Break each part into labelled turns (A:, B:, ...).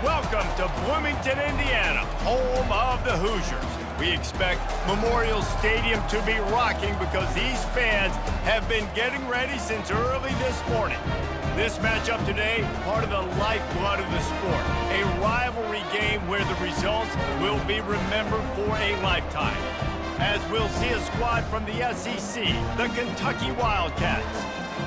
A: Welcome to Bloomington, Indiana, home of the Hoosiers. We expect Memorial Stadium to be rocking because these fans have been getting ready since early this morning. This matchup today, part of the lifeblood of the sport. A rivalry game where the results will be remembered for a lifetime. As we'll see a squad from the SEC, the Kentucky Wildcats,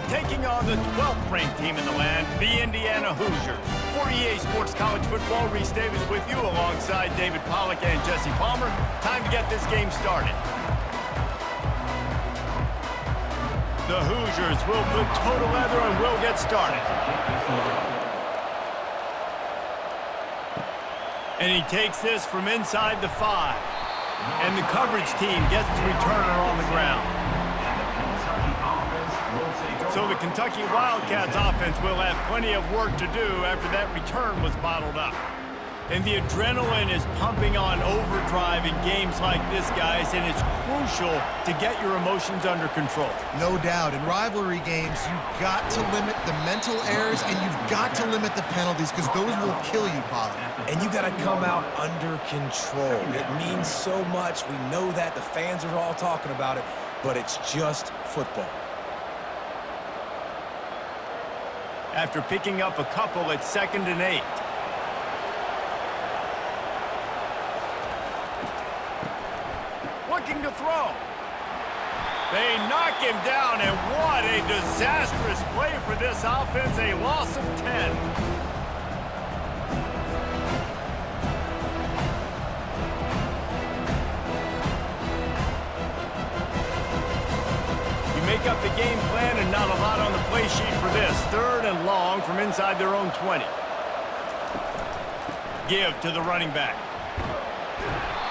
A: taking on the 12th-ranked team in the land, the Indiana Hoosiers. For EA Sports College Football, Reese Davis with you alongside David Pollack and Jesse Palmer. Time to get this game started. The Hoosiers will put toe to leather and will get started. And he takes this from inside the 5. And the coverage team gets the returner on the ground. So the Kentucky Wildcats offense will have plenty of work to do after that return was bottled up. And the adrenaline is pumping on overdrive in games like this, guys, and it's crucial to get your emotions under control.
B: No doubt. In rivalry games, you've got to limit the mental errors and you've got to limit the penalties because those will kill you, Pollard.
C: And you got to come out under control. It means so much. We know that. The fans are all talking about it, but it's just football.
A: After picking up a couple at 2nd and 8. Looking to throw. They knock him down, and what a disastrous play for this offense. A loss of 10. Make up the game plan and not a lot on the play sheet for this. 3rd and long from inside their own 20. Give to the running back.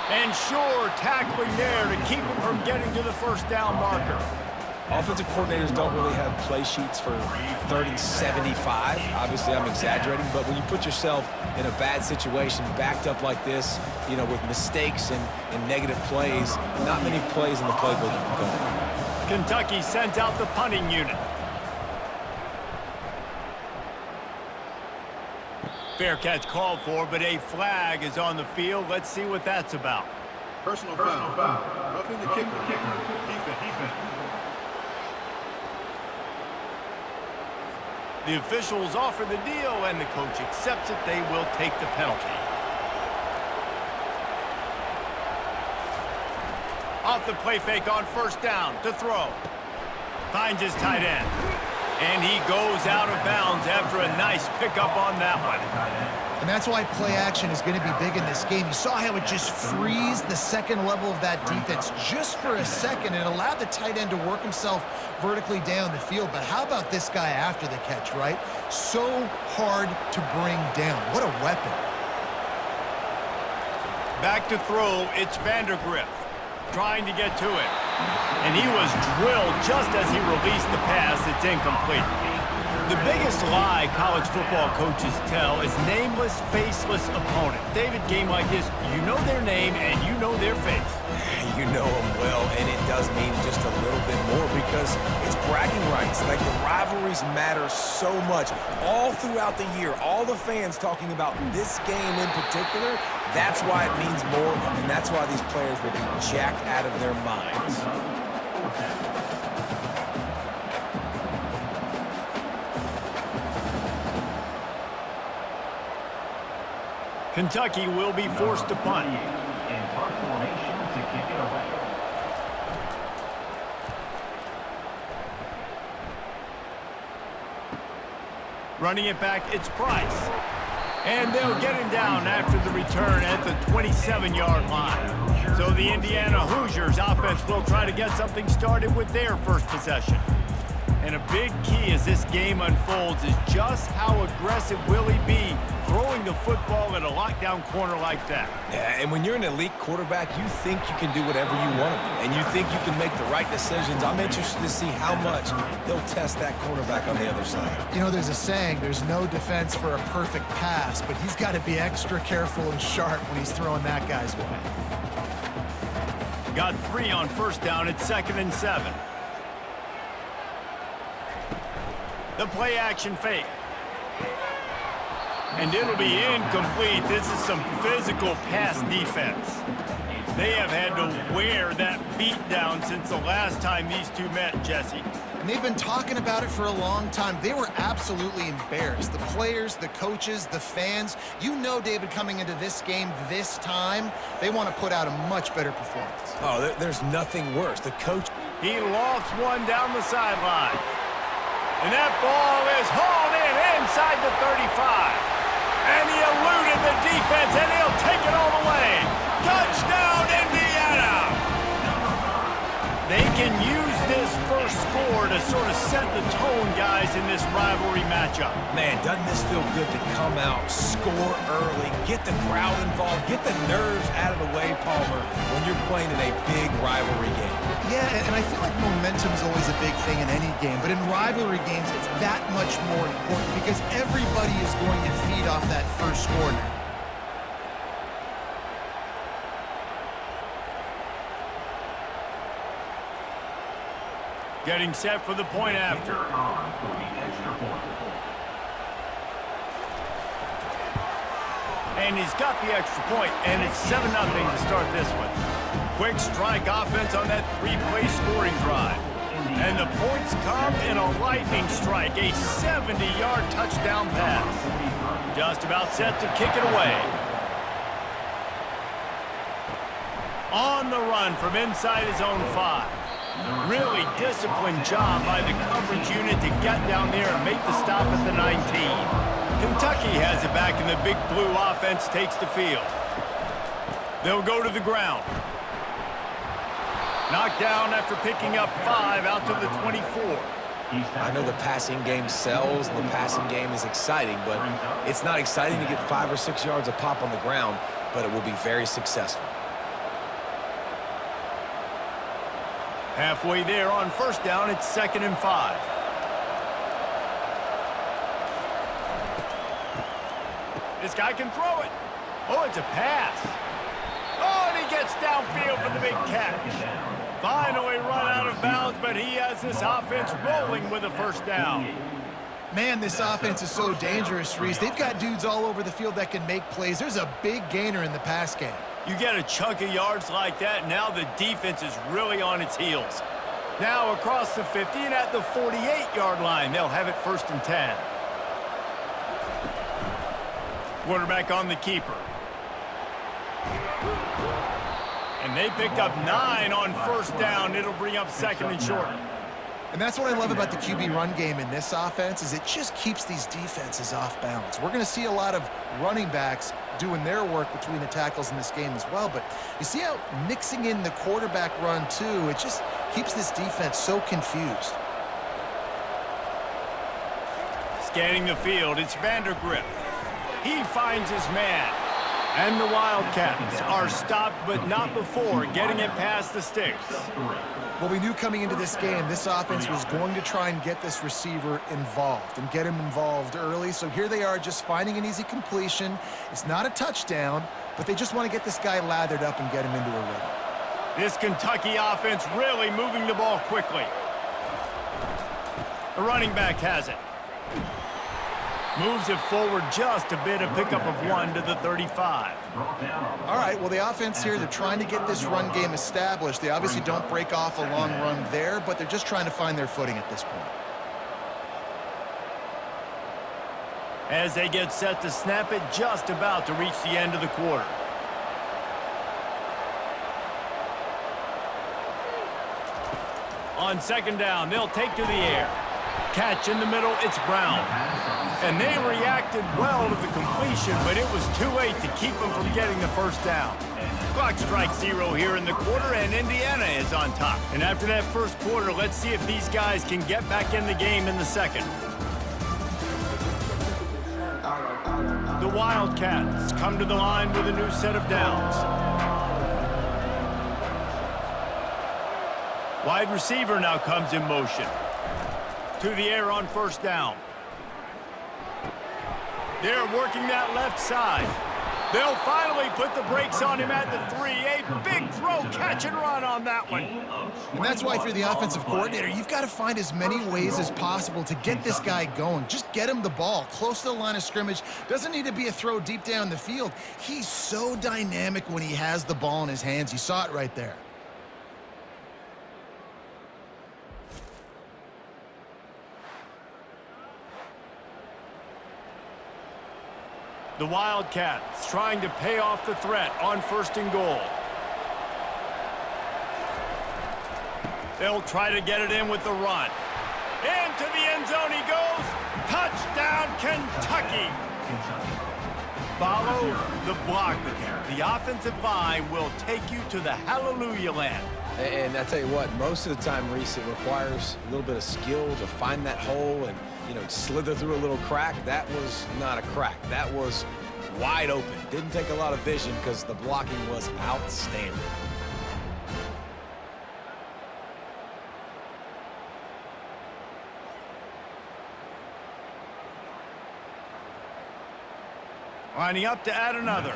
A: And sure, tackling there to keep him from getting to the first down marker.
C: Offensive coordinators don't really have play sheets for 3rd and 75. Obviously, I'm exaggerating, but when you put yourself in a bad situation, backed up like this, you know, with mistakes and negative plays, not many plays in the playbook you can go.
A: Kentucky sent out the punting unit. Fair catch called for, but a flag is on the field. Let's see what that's about.
D: Personal foul. Roughing the kicker. Defense.
A: The officials offer the deal, and the coach accepts it. They will take the penalty. Off the play fake on 1st down to throw. Finds his tight end. And he goes out of bounds after a nice pickup on that one.
B: And that's why play action is going to be big in this game. You saw how it just frees the second level of that defense just for a second. It allowed the tight end to work himself vertically down the field. But how about this guy after the catch, right? So hard to bring down. What a weapon.
A: Back to throw, it's Vandergriff trying to get to it. And he was drilled just as he released the pass. It's incomplete. The biggest lie college football coaches tell is nameless, faceless opponent. David, game like this, you know their name and you know their face.
C: You know them well, and it does mean just a little bit more because it's bragging rights. Like, the rivalries matter so much all throughout the year. All the fans talking about this game in particular, that's why it means more, and that's why these players will be jacked out of their minds.
A: Kentucky will be forced to punt. Running it back, it's Price. And they'll get him down after the return at the 27-yard line. So the Indiana Hoosiers offense will try to get something started with their first possession. And a big key as this game unfolds is just how aggressive will he be throwing the football at a lockdown corner like that.
C: Yeah, and when you're an elite quarterback, you think you can do whatever you want to do, and you think you can make the right decisions. I'm interested to see how much they'll test that cornerback on the other side.
B: You know, there's a saying, there's no defense for a perfect pass, but he's got to be extra careful and sharp when he's throwing that guy's way.
A: Got 3 on 1st down at 2nd and 7. The play action fake. And it'll be incomplete. This is some physical pass defense. They have had to wear that beat down since the last time these two met, Jesse.
B: And they've been talking about it for a long time. They were absolutely embarrassed. The players, the coaches, the fans. You know, David, coming into this game this time, they want to put out a much better performance.
C: Oh, there's nothing worse. The coach...
A: He lofts one down the sideline. And that ball is hauled in inside the 35. And he eluded the defense, and he'll take it all the way. Touchdown, Indiana! They can use this first score to sort of set the tone, guys, in this rivalry matchup.
C: Man, doesn't this feel good to come out, score early, get the crowd involved, get the nerves out of the way, Palmer, when you're playing in a big rivalry game?
B: Yeah, and I feel like momentum is always a big thing in any game, but in rivalry games, it's that much more important because everybody is going to feed off that first score now.
A: Getting set for the point after. And he's got the extra point, and it's 7-0 to start this one. Quick strike offense on that three-play scoring drive. And the points come in a lightning strike, a 70-yard touchdown pass. Just about set to kick it away. On the run from inside his own 5. Really disciplined job by the coverage unit to get down there and make the stop at the 19. Kentucky has it back, and the Big Blue offense takes the field. They'll go to the ground. Knocked down after picking up 5 out to the 24.
C: I know the passing game sells, and the passing game is exciting, but it's not exciting to get 5 or 6 yards a pop on the ground, but it will be very successful.
A: Halfway there on first down, it's 2nd and 5. This guy can throw it. Oh, it's a pass. Oh, and he gets downfield for the big catch. Finally run out of bounds, but he has this offense rolling with a first down.
B: Man, this offense is so dangerous, Reese. They've got dudes all over the field that can make plays. There's a big gainer in the pass game.
A: You get a chunk of yards like that, now the defense is really on its heels. Now across the 50 and at the 48-yard line, they'll have it 1st and 10. Quarterback on the keeper. And they pick up 9 on first down. It'll bring up 2nd and short.
B: And that's what I love about the QB run game in this offense is it just keeps these defenses off balance. We're going to see a lot of running backs doing their work between the tackles in this game as well. But you see how mixing in the quarterback run too, it just keeps this defense so confused.
A: Scanning the field, it's Vandergrift. He finds his man. And the Wildcats are stopped, but not before getting it past the sticks.
B: Well, we knew coming into this game, this offense was going to try and get this receiver involved and get him involved early. So here they are just finding an easy completion. It's not a touchdown, but they just want to get this guy lathered up and get him into a rhythm.
A: This Kentucky offense really moving the ball quickly. The running back has it. Moves it forward just a bit, a pickup of 1 to the 35.
B: All right, well, the offense here, they're trying to get this run game established. They obviously don't break off a long run there, but they're just trying to find their footing at this point.
A: As they get set to snap it, just about to reach the end of the quarter. On 2nd down, they'll take to the air. Catch in the middle, it's Brown. And they reacted well to the completion, but it was too late to keep them from getting the first down. Clock strikes 0 here in the quarter, and Indiana is on top. And after that first quarter, let's see if these guys can get back in the game in the second. The Wildcats come to the line with a new set of downs. Wide receiver now comes in motion. To the air on first down. They're working that left side. They'll finally put the brakes on him at the 3. A big throw, catch and run on that one.
B: And that's why if you're the offensive coordinator, you've got to find as many ways as possible to get this guy going. Just get him the ball close to the line of scrimmage. Doesn't need to be a throw deep down the field. He's so dynamic when he has the ball in his hands. You saw it right there.
A: The Wildcats trying to pay off the threat on 1st and goal. They'll try to get it in with the run. Into the end zone he goes. Touchdown, Kentucky. Follow the blockers. The offensive line will take you to the hallelujah land.
C: And I tell you what, most of the time, Reese, it requires a little bit of skill to find that hole and, you know, slither through a little crack. That was not a crack. That was wide open. Didn't take a lot of vision because the blocking was outstanding.
A: Lining up to add another.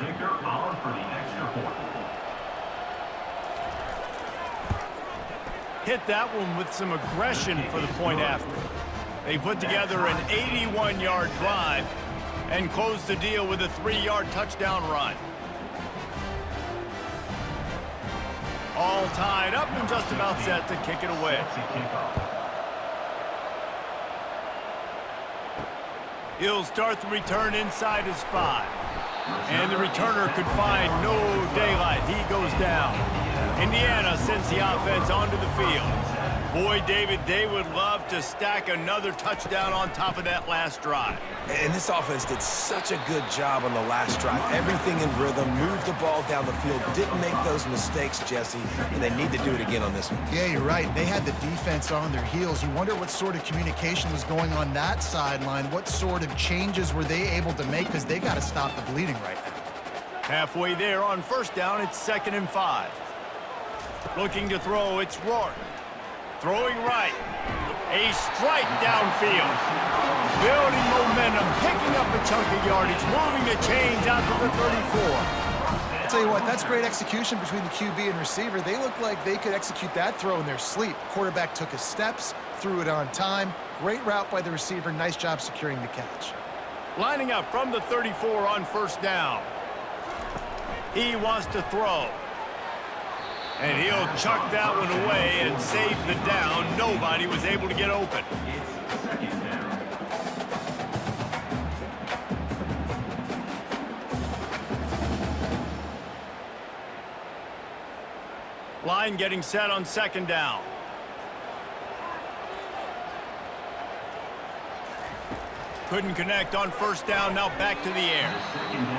A: Hit that one with some aggression for the point after. They put together an 81-yard drive and closed the deal with a 3-yard touchdown run. All tied up and just about set to kick it away. He'll start the return inside his 5. And the returner could find no daylight. He goes down. Indiana sends the offense onto the field. Boy, David, they would love to stack another touchdown on top of that last drive.
C: And this offense did such a good job on the last drive. Everything in rhythm, moved the ball down the field, didn't make those mistakes, Jesse, and they need to do it again on this one.
B: Yeah, you're right. They had the defense on their heels. You wonder what sort of communication was going on that sideline. What sort of changes were they able to make, because they got to stop the bleeding right now.
A: Halfway there on 1st down, it's 2nd and 5. Looking to throw, it's Rourke. Throwing right. A strike downfield. Building momentum, picking up a chunk of yardage, moving the chains out to the 34.
B: I'll tell you what, that's great execution between the QB and receiver. They look like they could execute that throw in their sleep. Quarterback took his steps, threw it on time. Great route by the receiver. Nice job securing the catch.
A: Lining up from the 34 on 1st down. He wants to throw. And he'll chuck that one away and save the down. Nobody was able to get open. Line getting set on 2nd down. Couldn't connect on 1st down. Now back to the air.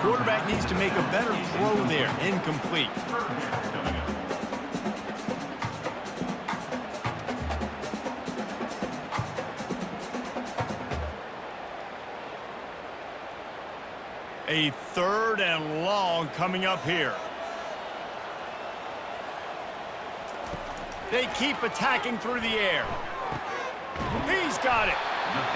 A: Quarterback needs to make a better throw there. Incomplete. A 3rd and long coming up here. They keep attacking through the air. He's got it.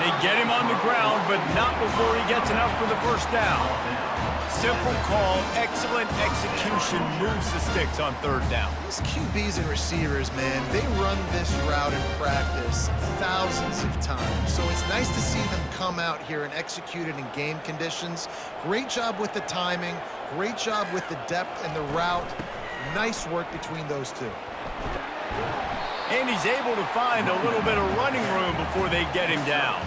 A: They get him on the ground, but not before he gets enough for the 1st down. Simple call, excellent execution, moves the sticks on 3rd down.
B: These QBs and receivers, man, they run this route in practice thousands of times. So it's nice to see them come out here and execute it in game conditions. Great job with the timing, great job with the depth and the route. Nice work between those two.
A: And he's able to find a little bit of running room before they get him down.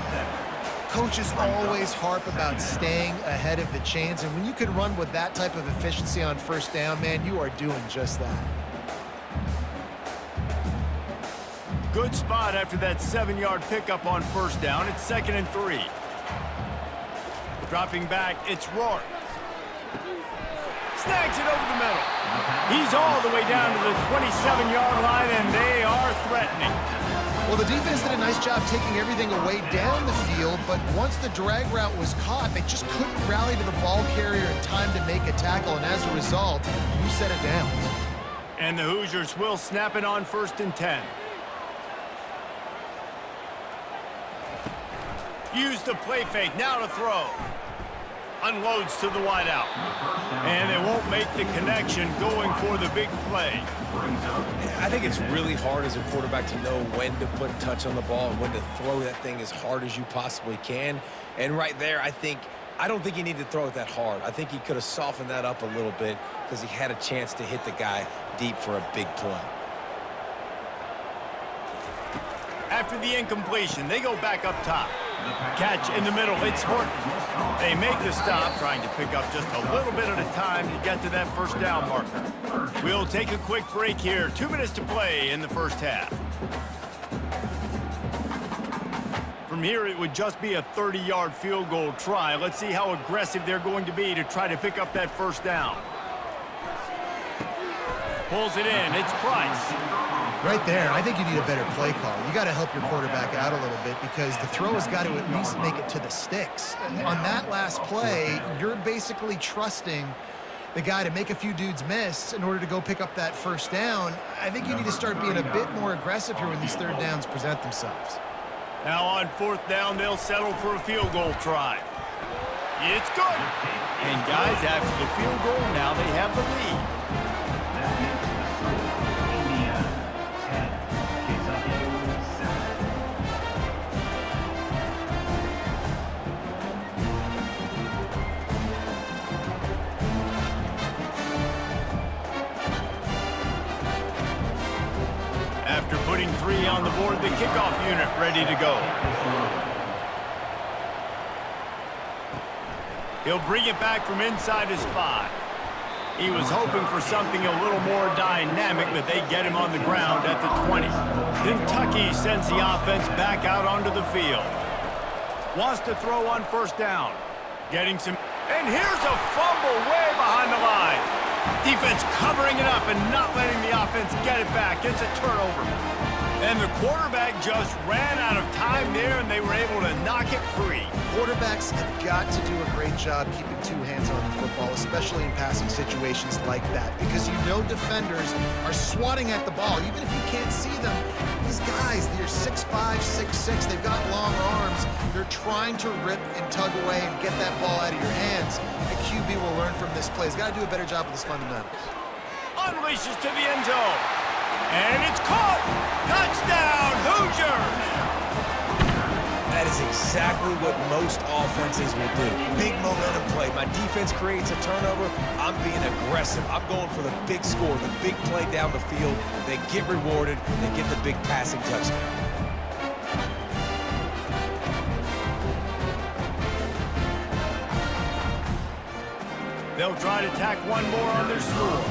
B: Coaches always harp about staying ahead of the chains, and when you can run with that type of efficiency on 1st down, man, you are doing just that.
A: Good spot after that 7-yard pickup on 1st down. It's 2nd and 3. Dropping back, it's Rourke. Snags it over the middle. He's all the way down to the 27-yard line, and they are threatening.
B: Well, the defense did a nice job taking everything away down the field, but once the drag route was caught, they just couldn't rally to the ball carrier in time to make a tackle, and as a result, you set it down.
A: And the Hoosiers will snap it on 1st and 10. Use the play fake, now to throw. Unloads to the wideout. And they won't make the connection going for the big play.
C: I think it's really hard as a quarterback to know when to put touch on the ball and when to throw that thing as hard as you possibly can. And right there, I don't think he needed to throw it that hard. I think he could have softened that up a little bit because he had a chance to hit the guy deep for a big play.
A: After the incompletion, they go back up top. Catch in the middle, it's Horton. They make the stop, trying to pick up just a little bit at a time to get to that first down marker. We'll take a quick break here. 2 minutes to play in the first half. From here, it would just be a 30-yard field goal try. Let's see how aggressive they're going to be to try to pick up that first down. Pulls it in, it's Price.
B: Right there, I think you need a better play call. You got to help your quarterback out a little bit because the throw has got to at least make it to the sticks. On that last play, you're basically trusting the guy to make a few dudes miss in order to go pick up that first down. I think you need to start being a bit more aggressive here when these third downs present themselves.
A: Now on fourth down, they'll settle for a field goal try. It's good. And guys, after the field goal, now they have the lead. After putting 3 on the board, the kickoff unit ready to go. He'll bring it back from inside his 5. He was hoping for something a little more dynamic, but they get him on the ground at the 20. Kentucky sends the offense back out onto the field. Wants to throw on first down. Getting some... And here's a fumble way behind the line. Defense covering it up and not letting the offense get it back. It's a turnover. And the quarterback just ran out of time there, and they were able to knock it free.
B: Quarterbacks have got to do a great job keeping 2 hands on the football, especially in passing situations like that, because you know defenders are swatting at the ball. Even if you can't see them, these guys, they're 6'5", 6'6", they've got long arms. They're trying to rip and tug away and get that ball out of your hands. The QB will learn from this play. He's got to do a better job with his fundamentals.
A: Unleashes to the end zone. And it's caught! Touchdown, Hoosiers!
C: That is exactly what most offenses will do. Big momentum play. My defense creates a turnover. I'm being aggressive. I'm going for the big score, the big play down the field. They get rewarded. They get the big passing touchdown.
A: They'll try to tack one more on their score.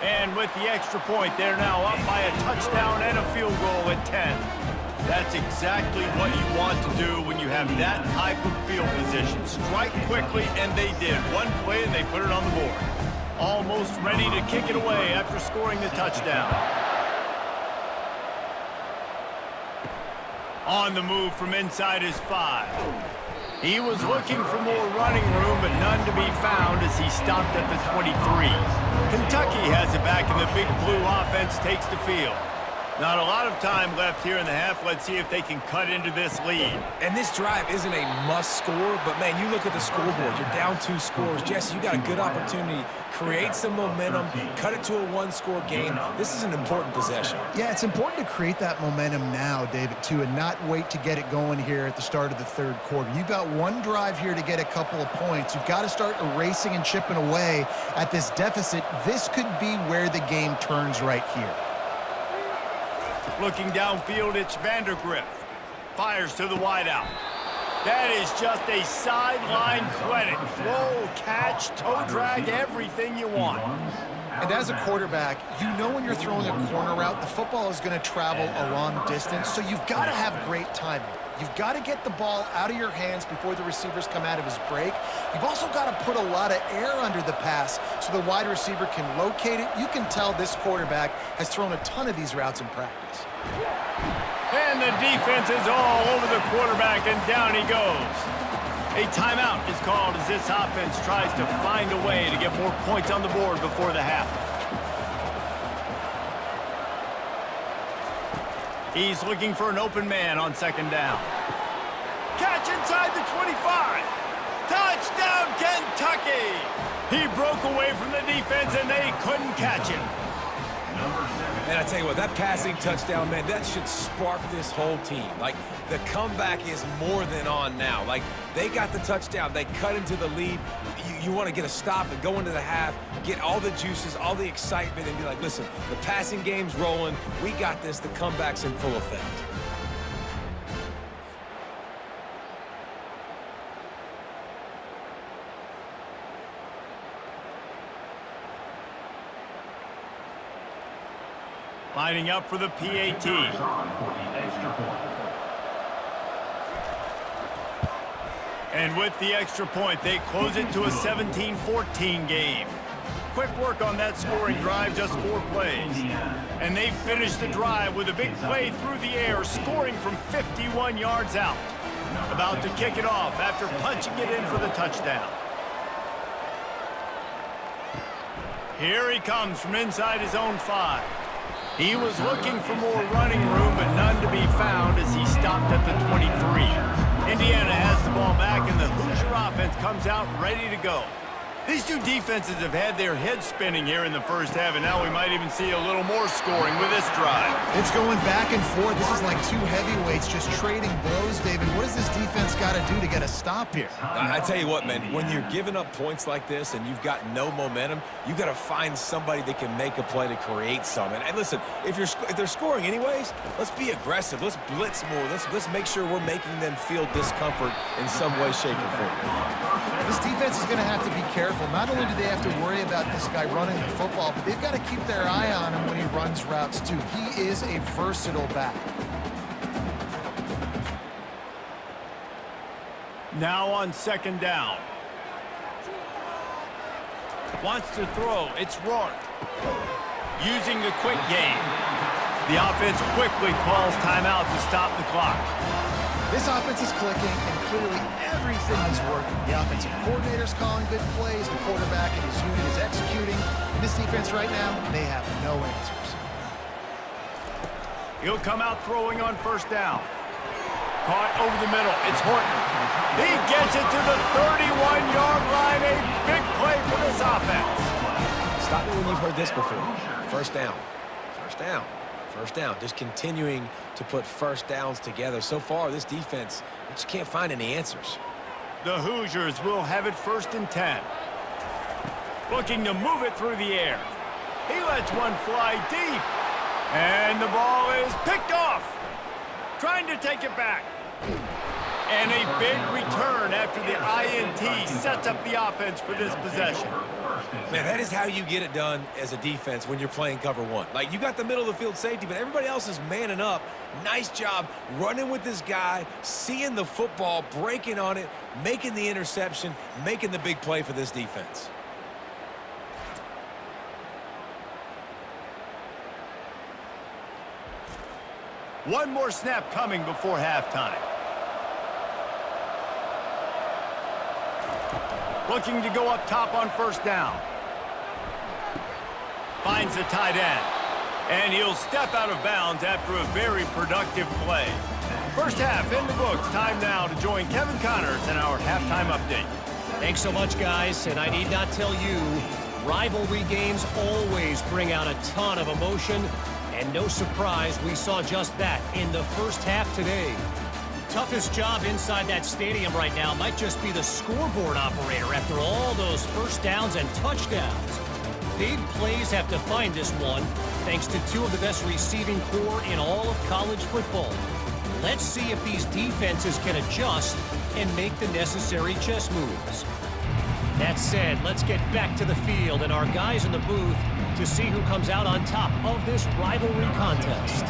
A: And with the extra point, they're now up by a touchdown and a field goal at 10. That's exactly what you want to do when you have that type of field position. Strike quickly, and they did. One play, and they put it on the board. Almost ready to kick it away after scoring the touchdown. On the move from inside his 5. He was looking for more running room, but none to be found as he stopped at the 23. Kentucky has it back, and the Big Blue offense takes the field. Not a lot of time left here in the half. Let's see if they can cut into this lead.
C: And this drive isn't a must score, but, man, you look at the scoreboard. You're down 2 scores. Jesse, you got a good opportunity. Create some momentum. Cut it to a 1-score game. This is an important possession.
B: Yeah, it's important to create that momentum now, David, too, and not wait to get it going here at the start of the third quarter. You've got one drive here to get a couple of points. You've got to start erasing and chipping away at this deficit. This could be where the game turns right here.
A: Looking downfield, it's Vandergriff. Fires to the wideout. That is just a sideline credit. Throw, catch, toe drag, everything you want.
B: And as a quarterback, you know when you're throwing a corner route, the football is going to travel a long distance, so you've got to have great timing. You've got to get the ball out of your hands before the receivers come out of his break. You've also got to put a lot of air under the pass so the wide receiver can locate it. You can tell this quarterback has thrown a ton of these routes in practice.
A: And the defense is all over the quarterback, and down he goes. A timeout is called as this offense tries to find a way to get more points on the board before the half. He's looking for an open man on second down. Catch inside the 25. Touchdown, Kentucky! He broke away from the defense, and they couldn't catch him.
C: And I tell you what, that passing touchdown, man, that should spark this whole team. Like, the comeback is more than on now. Like, they got the touchdown. They cut into the lead. You want to get a stop and go into the half, get all the juices, all the excitement, and be like, listen, the passing game's rolling. We got this. The comeback's in full effect.
A: Lining up for the PAT. And with the extra point, they close it to a 17-14 game. Quick work on that scoring drive, just 4 plays. And they finish the drive with a big play through the air, scoring from 51 yards out. About to kick it off after punching it in for the touchdown. Here he comes from inside his own 5. He was looking for more running room, but none to be found as he stopped at the 23. Indiana has the ball back, and the Hoosier offense comes out ready to go. These two defenses have had their heads spinning here in the first half, and now we might even see a little more scoring with this drive.
B: It's going back and forth. This is like two heavyweights just trading blows, David. What does this defense got to do to get a stop here?
C: I tell you what, man, when you're giving up points like this and you've got no momentum, you got to find somebody that can make a play to create some. And listen, if they're scoring anyways, let's be aggressive. Let's blitz more. Let's make sure we're making them feel discomfort in some way, shape, or form.
B: This defense is going to have to be careful. Not only do they have to worry about this guy running the football, but they've got to keep their eye on him when he runs routes too. He is a versatile back.
A: Now on second down. Wants to throw. It's Rourke. Using the quick game. The offense quickly calls timeout to stop the clock.
B: This offense is clicking, and clearly everything is working. The offensive coordinator's calling good plays. The quarterback and his unit is executing. This defense right now, they have no answers.
A: He'll come out throwing on first down. Caught over the middle. It's Horton. He gets it to the 31-yard line. A big play for this offense.
C: Stop me when you've heard this before. First down. First down. First down. Just continuing to put first downs together. So far, this defense, they just can't find any answers.
A: The Hoosiers will have it 1st and 10. Looking to move it through the air. He lets one fly deep. And the ball is picked off. Trying to take it back. And a big return after the INT sets up the offense for this possession.
C: Man, that is how you get it done as a defense when you're playing cover one. Like, you got the middle of the field safety, but everybody else is manning up. Nice job running with this guy, seeing the football, breaking on it, making the interception, making the big play for this defense.
A: One more snap coming before halftime. Looking to go up top on first down. Finds the tight end. And he'll step out of bounds after a very productive play. First half in the books. Time now to join Kevin Connors in our halftime update.
E: Thanks so much, guys. And I need not tell you, rivalry games always bring out a ton of emotion. And no surprise, we saw just that in the first half today. Toughest job inside that stadium right now might just be the scoreboard operator after all those first downs and touchdowns. Big plays have defined this one, thanks to two of the best receiving corps in all of college football. Let's see if these defenses can adjust and make the necessary chess moves. That said, let's get back to the field and our guys in the booth to see who comes out on top of this rivalry contest.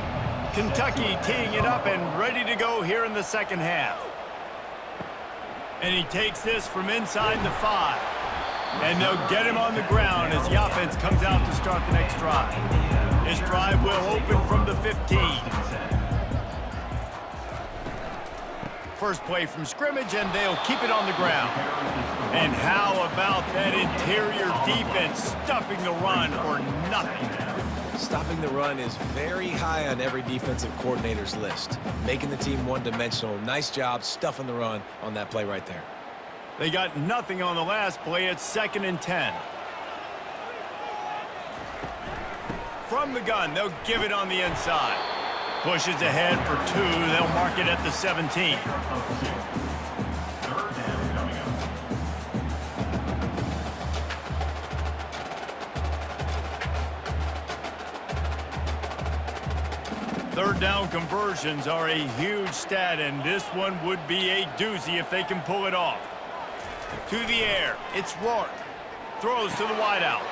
A: Kentucky teeing it up and ready to go here in the second half. And he takes this from inside the 5. And they'll get him on the ground as the offense comes out to start the next drive. This drive will open from the 15. First play from scrimmage, and they'll keep it on the ground. And how about that interior defense stuffing the run for nothing?
C: Stopping the run is very high on every defensive coordinator's list. Making the team one-dimensional. Nice job stuffing the run on that play right there.
A: They got nothing on the last play. It's 2nd and 10. From the gun, they'll give it on the inside. Pushes ahead for 2. They'll mark it at the 17. Third down conversions are a huge stat, and this one would be a doozy if they can pull it off. To the air, it's Rourke. Throws to the wideout.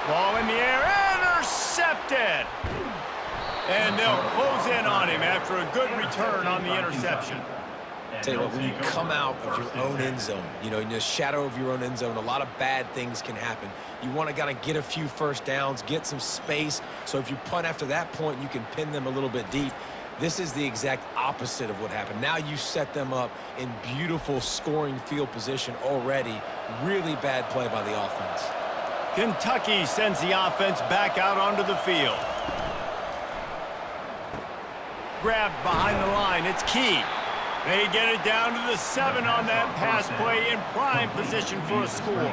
A: Ball in the air, intercepted! And they'll close in on him after a good return on the interception.
C: Tell you what, when you come out of your own end zone, you know, in the shadow of your own end zone, a lot of bad things can happen. You want to kind of get a few first downs, get some space, so if you punt after that point, you can pin them a little bit deep. This is the exact opposite of what happened. Now you set them up in beautiful scoring field position already. Really bad play by the offense.
A: Kentucky sends the offense back out onto the field. Grabbed behind the line, it's Key. They get it down to the 7 on that pass play in prime position for a score.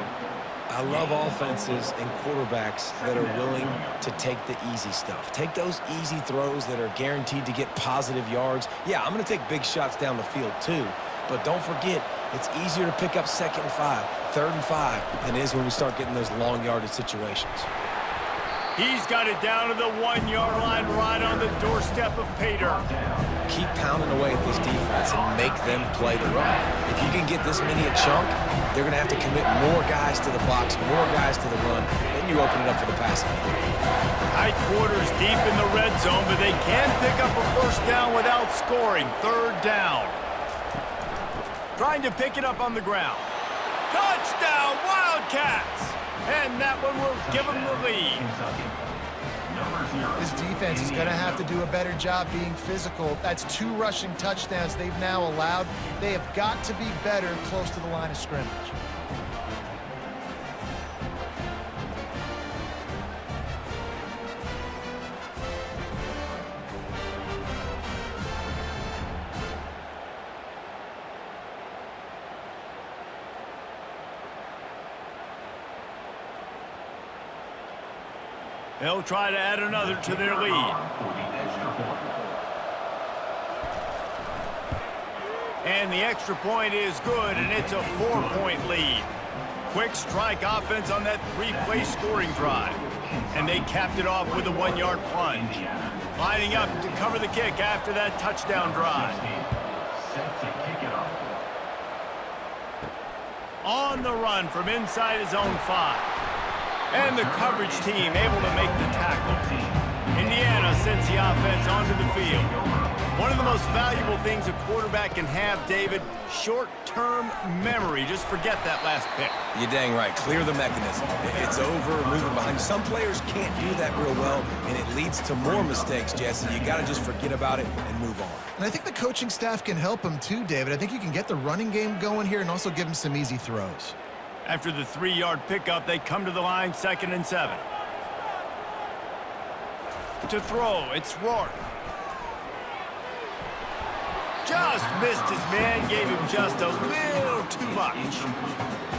C: I love offenses and quarterbacks that are willing to take the easy stuff. Take those easy throws that are guaranteed to get positive yards. Yeah, I'm going to take big shots down the field too. But don't forget, it's easier to pick up 2nd and 5, 3rd and 5 than it is when we start getting those long yardage situations.
A: He's got it down to the 1-yard line right on the doorstep of Pater.
C: Keep pounding away at this defense and make them play the run. If you can get this many a chunk, they're going to have to commit more guys to the box, more guys to the run. Then you open it up for the passing game.
A: Tight quarters deep in the red zone, but they can pick up a first down without scoring. 3rd down. Trying to pick it up on the ground. Touchdown, Wildcats! And that one will give them the lead.
B: This defense is going to have to do a better job being physical. That's 2 rushing touchdowns they've now allowed. They have got to be better close to the line of scrimmage.
A: They'll try to add another to their lead. And the extra point is good, and it's a 4-point lead. Quick strike offense on that 3-play scoring drive. And they capped it off with a 1-yard plunge. Lining up to cover the kick after that touchdown drive. On the run from inside his own 5. And the coverage team able to make the tackle. Indiana sends the offense onto the field. One of the most valuable things a quarterback can have, David, short-term memory. Just forget that last pick.
C: You're dang right. Clear the mechanism. It's over, moving behind. Some players can't do that real well, and it leads to more mistakes, Jesse. You got to just forget about it and move on.
B: And I think the coaching staff can help him too, David. I think you can get the running game going here and also give him some easy throws.
A: After the 3-yard pickup, they come to the line, 2nd and 7. To throw, it's Rourke. Just missed his man, gave him just a little too much.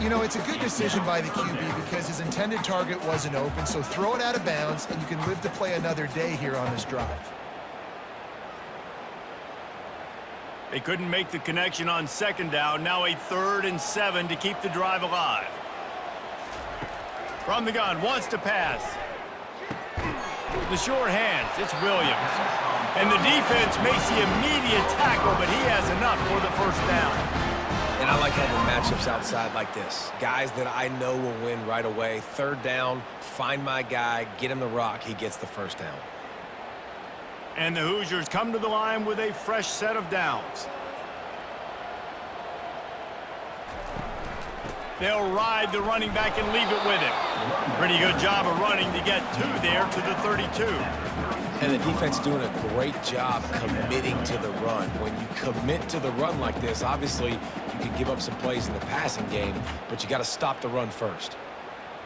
B: You know, it's a good decision by the QB because his intended target wasn't open, so throw it out of bounds, and you can live to play another day here on this drive.
A: They couldn't make the connection on 2nd down. Now a 3rd and 7 to keep the drive alive. From the gun, wants to pass. The short hands, it's Williams. And the defense makes the immediate tackle, but he has enough for the first down.
C: And I like having matchups outside like this. Guys that I know will win right away. 3rd down, find my guy, get him the rock, he gets the first down.
A: And the Hoosiers come to the line with a fresh set of downs. They'll ride the running back and leave it with him. Pretty good job of running to get 2 there to the 32.
C: And the defense doing a great job committing to the run. When you commit to the run like this, obviously you can give up some plays in the passing game, but you got to stop the run first.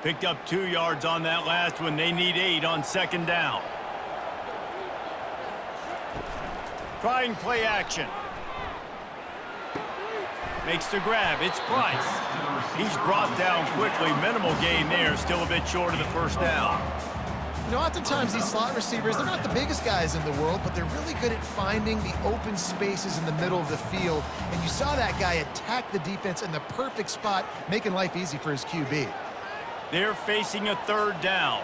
A: Picked up 2 yards on that last one. They need 8 on second down. Trying play action. Makes the grab. It's Price. He's brought down quickly. Minimal gain there. Still a bit short of the first down.
B: You know, oftentimes these slot receivers, they're not the biggest guys in the world, but they're really good at finding the open spaces in the middle of the field. And you saw that guy attack the defense in the perfect spot, making life easy for his QB.
A: They're facing a third down.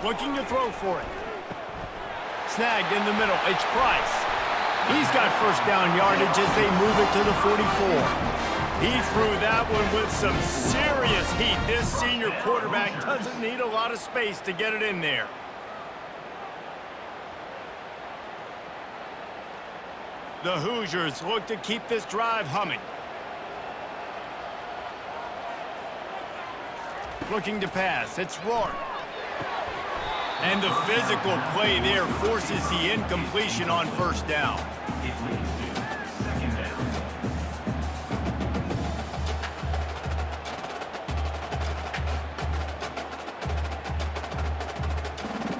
A: Looking to throw for it. Snagged in the middle. It's Price. He's got first down yardage as they move it to the 44. He threw that one with some serious heat. This senior quarterback doesn't need a lot of space to get it in there. The Hoosiers look to keep this drive humming. Looking to pass. It's Rourke. And the physical play there forces the incompletion on first down.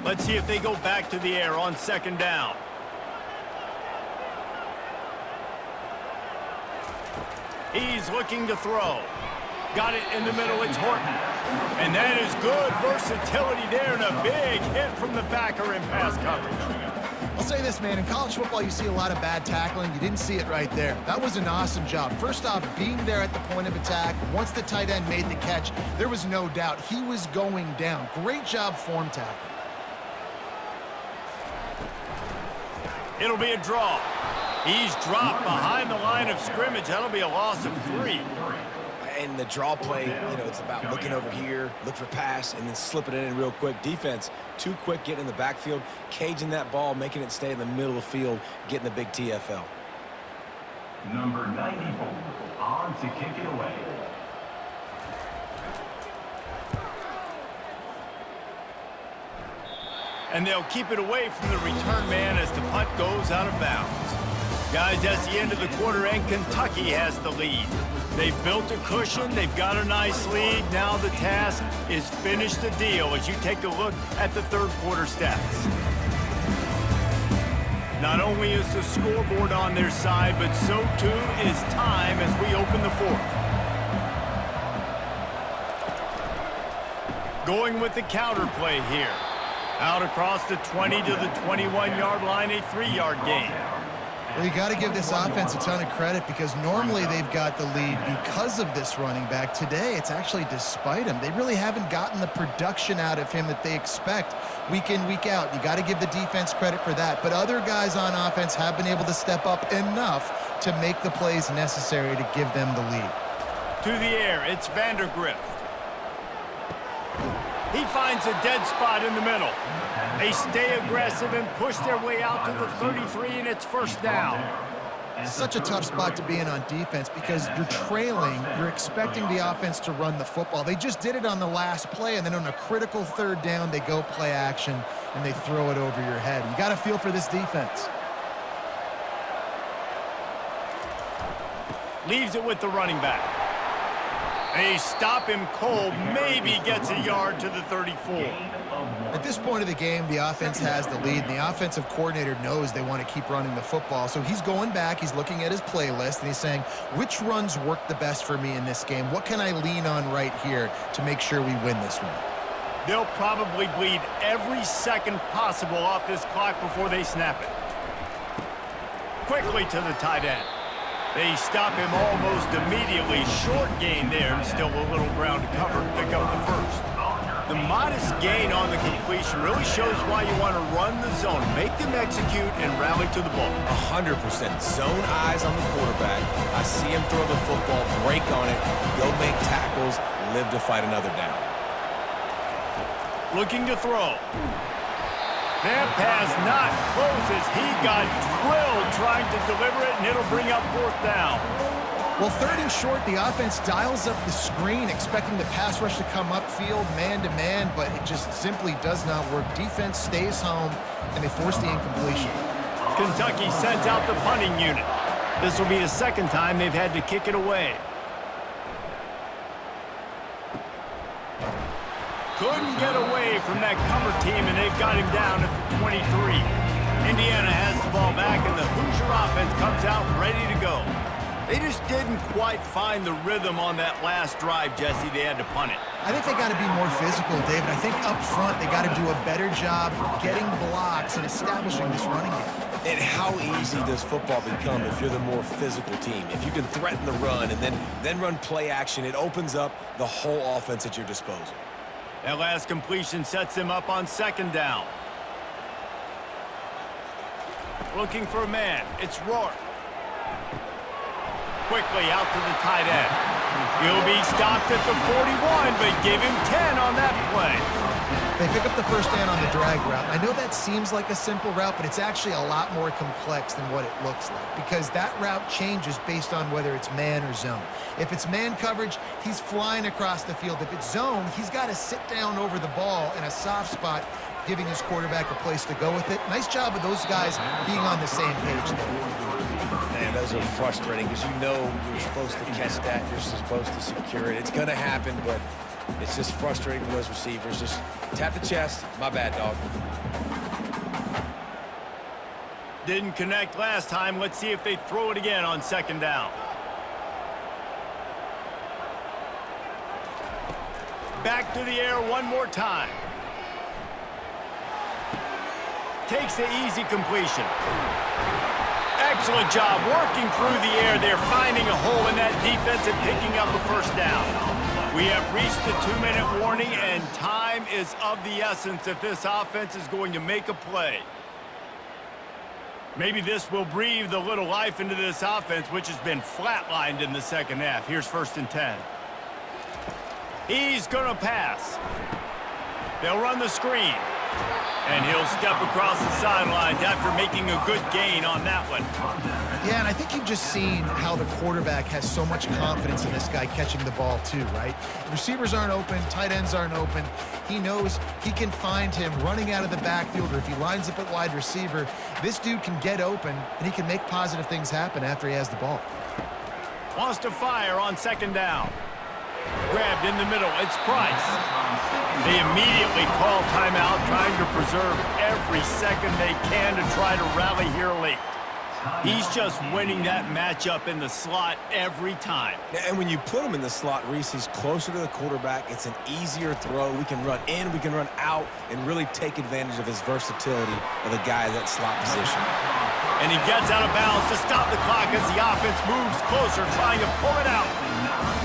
A: Let's see if they go back to the air on second down. He's looking to throw. Got it in the middle. It's Horton. And that is good versatility there and a big hit from the backer in pass coverage.
B: I'll say this, man. In college football, you see a lot of bad tackling. You didn't see it right there. That was an awesome job. First off, being there at the point of attack. Once the tight end made the catch, there was no doubt he was going down. Great job form tackle.
A: It'll be a draw. He's dropped behind the line of scrimmage. That'll be a loss of 3.
C: And the draw play, you know, it's about looking over here, look for pass, and then slipping it in real quick. Defense, too quick getting in the backfield, caging that ball, making it stay in the middle of the field, getting the big TFL.
D: Number 94, on to kick it away.
A: And they'll keep it away from the return man as the punt goes out of bounds. Guys, that's the end of the quarter, and Kentucky has the lead. They've built a cushion. They've got a nice lead. Now the task is finish the deal as you take a look at the third quarter stats. Not only is the scoreboard on their side, but so too is time as we open the fourth. Going with the counter play here. Out across the 20 to the 21-yard line, a 3-yard gain.
B: Well, you got to give this offense a ton of credit because normally they've got the lead because of this running back. Today, it's actually despite him. They really haven't gotten the production out of him that they expect week in, week out. You got to give the defense credit for that. But other guys on offense have been able to step up enough to make the plays necessary to give them the lead.
A: To the air, it's Vandergrift. He finds a dead spot in the middle. They stay aggressive and push their way out to the 33, and it's first down.
B: Such a tough spot to be in on defense because you're trailing. You're expecting the offense to run the football. They just did it on the last play, and then on a critical third down, they go play action, and they throw it over your head. You got to feel for this defense.
A: Leaves it with the running back. They stop him cold, maybe gets a yard to the 34.
B: At this point of the game, the offense has the lead, and the offensive coordinator knows they want to keep running the football. So he's going back, he's looking at his playlist, and he's saying, which runs work the best for me in this game? What can I lean on right here to make sure we win this one?
A: They'll probably bleed every second possible off this clock before they snap it. Quickly to the tight end. They stop him almost immediately. Short gain there, and still a little ground to cover. Pick up the first. The modest gain on the completion really shows why you want to run the zone. Make them execute and rally to the ball.
C: 100%. Zone eyes on the quarterback. I see him throw the football, break on it, go make tackles, live to fight another down.
A: Looking to throw. That pass not closes. He got drilled trying to deliver it, and it'll bring up fourth down.
B: Well, third and short, the offense dials up the screen, expecting the pass rush to come upfield man-to-man, but it just simply does not work. Defense stays home, and they force the incompletion.
A: Kentucky sends out the punting unit. This will be the second time they've had to kick it away. couldn't get away from that cover team, and they've got him down at the 23. Indiana has the ball back, and the Hoosier offense comes out ready to go. They just didn't quite find the rhythm on that last drive, Jesse. They had to punt it.
B: I think they got to be more physical, David. I think up front they got to do a better job getting blocks and establishing this running game.
C: And how easy does football become if you're the more physical team? If you can threaten the run and then run play action, it opens up the whole offense at your disposal.
A: That last completion sets them up on second down. Looking for a man. It's Rourke. Quickly out to the tight end. He'll be stopped at the 41, but give him 10 on that play.
B: They pick up the first down on the drag route. I know that seems like a simple route, but it's actually a lot more complex than what it looks like because that route changes based on whether it's man or zone. If it's man coverage, he's flying across the field. If it's zone, he's got to sit down over the ball in a soft spot, giving his quarterback a place to go with it. Nice job of those guys being on the same page there.
C: Man, those are frustrating because you know you're supposed to catch that. You're supposed to secure it. It's going to happen, but it's just frustrating for those receivers. Just tap the chest. My bad, dog.
A: Didn't connect last time. Let's see if they throw it again on second down. Back to the air one more time. Takes the easy completion. Excellent job working through the air. They're finding a hole in that defense and picking up a first down. We have reached the 2-minute warning, and time is of the essence if this offense is going to make a play. Maybe this will breathe a little life into this offense, which has been flatlined in the second half. Here's 1st and 10. He's going to pass. They'll run the screen. And he'll step across the sidelines after making a good gain on that one.
B: Yeah, and I think you've just seen how the quarterback has so much confidence in this guy catching the ball too, right? Receivers aren't open, tight ends aren't open. He knows he can find him running out of the backfield, or if he lines up at wide receiver, this dude can get open, and he can make positive things happen after he has the ball.
A: Wants to fire on second down. Grabbed in the middle. It's Price. They immediately call timeout, trying to preserve every second they can to try to rally here late. He's just winning that matchup in the slot every time.
C: And when you put him in the slot, Reese, he's closer to the quarterback. It's an easier throw. We can run in, we can run out, and really take advantage of his versatility of the guy in that slot position.
A: And he gets out of bounds to stop the clock as the offense moves closer, trying to pull it out.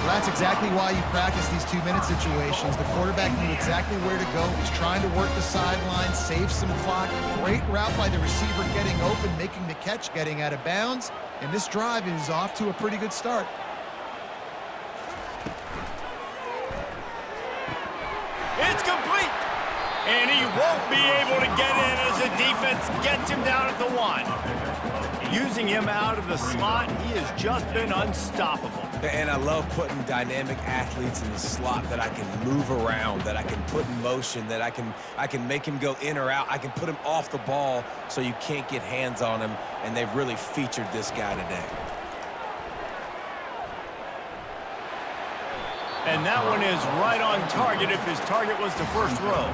B: Well, that's exactly why you practice these 2-minute situations. The quarterback knew exactly where to go. He's trying to work the sideline, save some clock. Great route by the receiver getting open, making the catch, getting out of bounds. And this drive is off to a pretty good start.
A: It's complete. And he won't be able to get in as the defense gets him down at the 1. Using him out of the slot, he has just been unstoppable.
C: And I love putting dynamic athletes in the slot that I can move around, that I can put in motion, that I can make him go in or out. I can put him off the ball so you can't get hands on him, and they've really featured this guy today.
A: And that one is right on target if his target was the first row.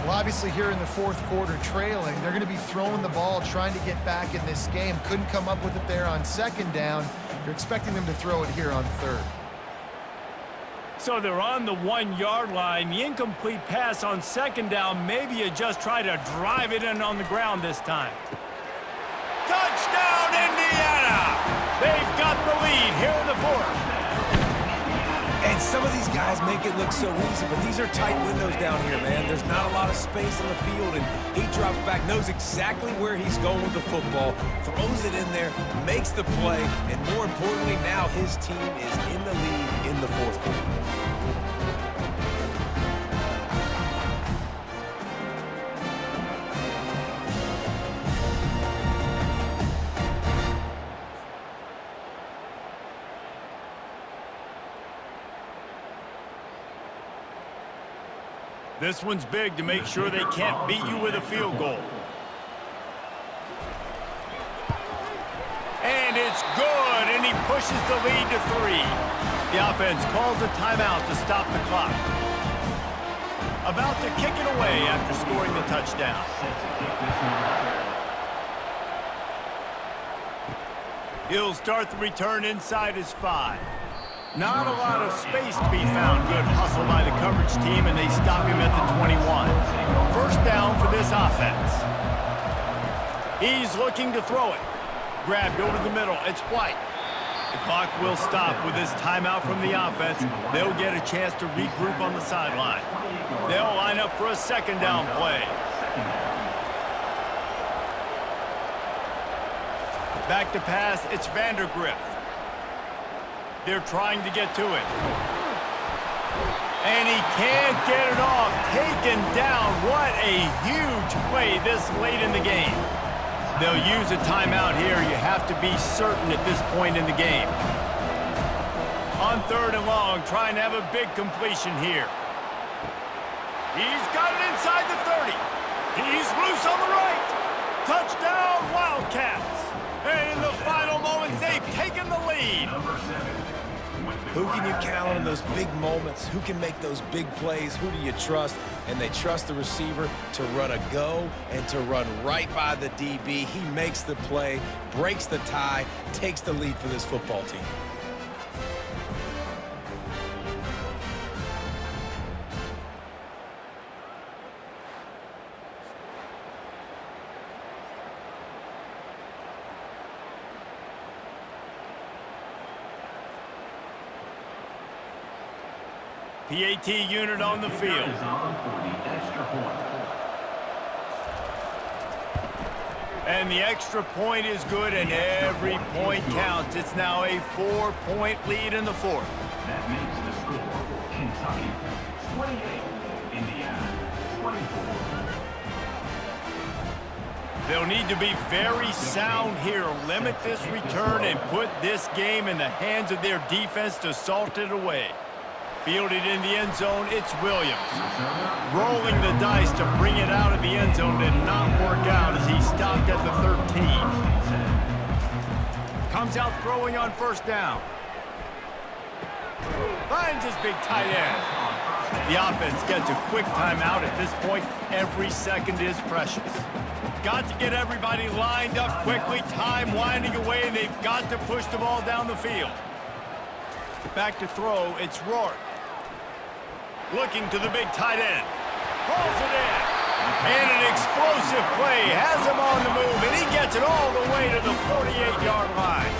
B: Well, obviously here in the 4th quarter trailing, they're going to be throwing the ball, trying to get back in this game. Couldn't come up with it there on second down. You're expecting them to throw it here on 3rd.
A: So they're on the 1-yard line. The incomplete pass on second down. Maybe you just try to drive it in on the ground this time. Touchdown, Indiana! They've got the lead here in the 4th.
C: And some of these guys make it look so easy, but these are tight windows down here, man. There's not a lot of space on the field, and he drops back, knows exactly where he's going with the football, throws it in there, makes the play, and more importantly, now his team is in the lead in the 4th quarter.
A: This one's big to make sure they can't beat you with a field goal. And it's good, and he pushes the lead to 3. The offense calls a timeout to stop the clock. about to kick it away after scoring the touchdown. He'll start the return inside his 5. Not a lot of space to be found. Good hustle by the coverage team, and they stop him at the 21. First down for this offense. He's looking to throw it. Grabbed over the middle. It's White. The clock will stop with this timeout from the offense. They'll get a chance to regroup on the sideline. They'll line up for a second down play. Back to pass, it's Vandergrift. They're trying to get to it. And he can't get it off. Taken down. What a huge play this late in the game. They'll use a timeout here. You have to be certain at this point in the game. On 3rd and long, trying to have a big completion here. He's got it inside the 30. He's loose on the right. Touchdown, Wildcats. And in the final moments, they've taken the lead.
C: Who can you count on in those big moments? Who can make those big plays? Who do you trust? And they trust the receiver to run a go and to run right by the DB. He makes the play, breaks the tie, takes the lead for this football team.
A: PAT unit on the field. And the extra point is good, and every point counts. It's now a 4-point lead in the 4th.
D: That makes the score Kentucky 28, Indiana 24.
A: They'll need to be very sound here. Limit this return and put this game in the hands of their defense to salt it away. Fielded in the end zone, it's Williams. Rolling the dice to bring it out of the end zone did not work out as he stopped at the 13. Comes out throwing on 1st down. Finds his big tight end. The offense gets a quick timeout. At this point, every second is precious. Got to get everybody lined up quickly. Time winding away, and they've got to push the ball down the field. Back to throw, it's Rourke. Looking to the big tight end. Pulls it in. And an explosive play. Has him on the move, and he gets it all the way to the 48-yard line.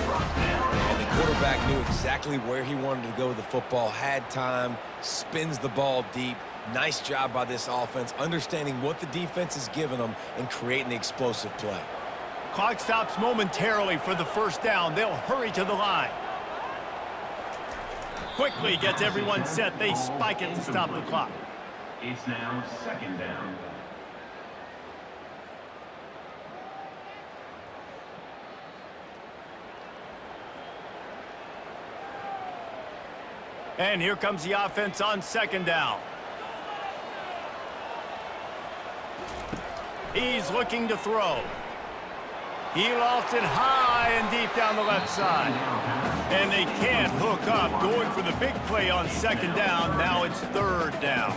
C: And the quarterback knew exactly where he wanted to go with the football, had time, spins the ball deep. Nice job by this offense, understanding what the defense is giving them and creating the explosive play.
A: Clock stops momentarily for the 1st down. They'll hurry to the line. Quickly gets everyone set. They spike it to stop the clock.
D: It's now 2nd down.
A: And here comes the offense on 2nd down. He's looking to throw. He lofts it high and deep down the left side. And they can't hook up. Going for the big play on 2nd down. Now it's 3rd down.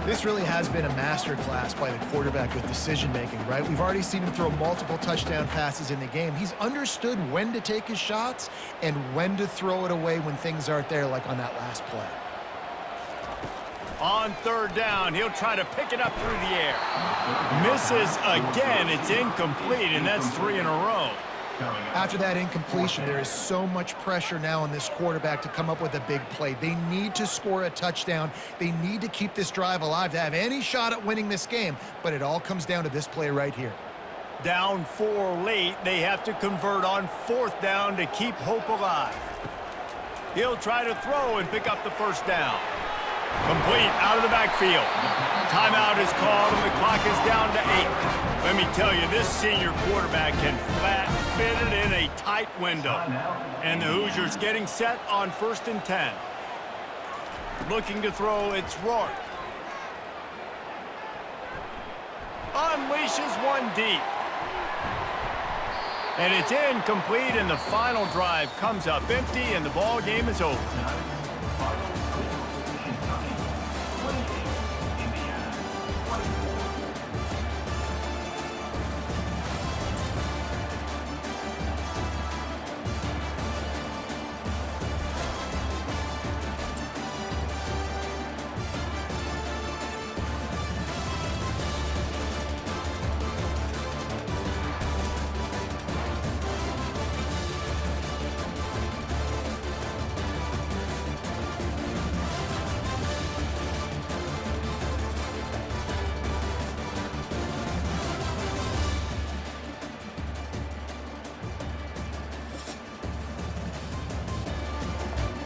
B: This really has been a masterclass by the quarterback with decision-making, right? We've already seen him throw multiple touchdown passes in the game. He's understood when to take his shots and when to throw it away when things aren't there, like on that last play.
A: On 3rd down, he'll try to pick it up through the air. Misses again. It's incomplete, and that's 3 in a row.
B: After that incompletion, there is so much pressure now on this quarterback to come up with a big play. They need to score a touchdown. They need to keep this drive alive to have any shot at winning this game, but it all comes down to this play right here.
A: Down 4 late. They have to convert on 4th down to keep hope alive. He'll try to throw and pick up the 1st down. Complete out of the backfield. Timeout is called, and the clock is down to 8. Let me tell you, this senior quarterback can flat fit it in a tight window. And the Hoosiers getting set on 1st and 10. Looking to throw, it's Rourke. Unleashes one deep. And it's incomplete, and the final drive comes up empty, and the ball game is over.